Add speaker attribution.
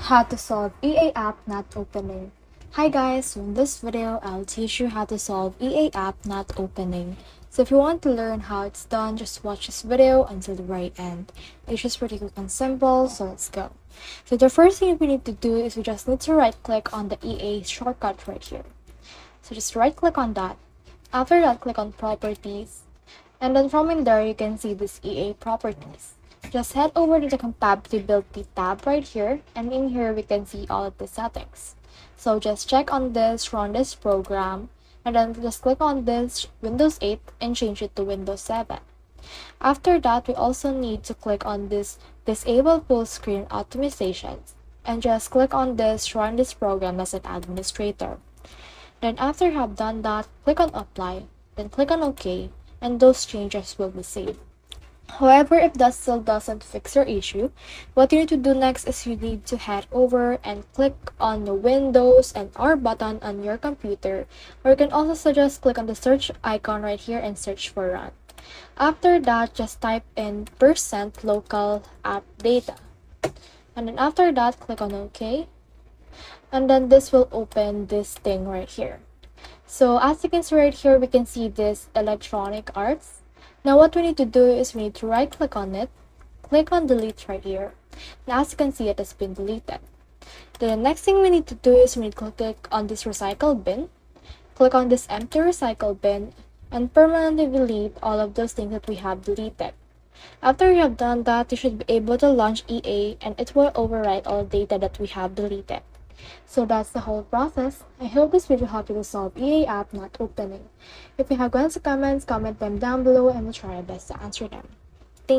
Speaker 1: How to solve EA app not opening. Hi guys, so in this video, I'll teach you how to solve EA app not opening. So if you want to learn how it's done, just watch this video until the very end. It's just pretty quick and simple, so let's go. So the first thing we need to do is we just need to right click on the EA shortcut right here. So just right click on that. After that, click on properties. And then from in there, you can see this EA properties. Just head over to the compatibility tab right here, and in here we can see all of the settings. So just check on this, run this program, and then just click on this Windows 8 and change it to Windows 7. After that, we also need to click on this disable full screen optimizations, and just click on this run this program as an administrator. Then after you have done that, click on apply, then click on OK, and those changes will be saved. However, if that still doesn't fix your issue, what you need to do next is you need to head over and click on the Windows and R button on your computer, or you can also just click on the search icon right here and search for run. After that, just type in %local app data, and then after that, click on OK, and then this will open this thing right here. So as you can see right here, we can see this Electronic Arts. Now what we need to do is we need to right click on it, click on delete right here, and as you can see, it has been deleted. The next thing we need to do is we need to click on this recycle bin, click on this empty recycle bin, and permanently delete all of those things that we have deleted. After you have done that, you should be able to launch EA and it will overwrite all data that we have deleted. So that's the whole process. I hope this video helped you to solve EA app not opening. If you have questions or comments, comment them down below and we'll try our best to answer them.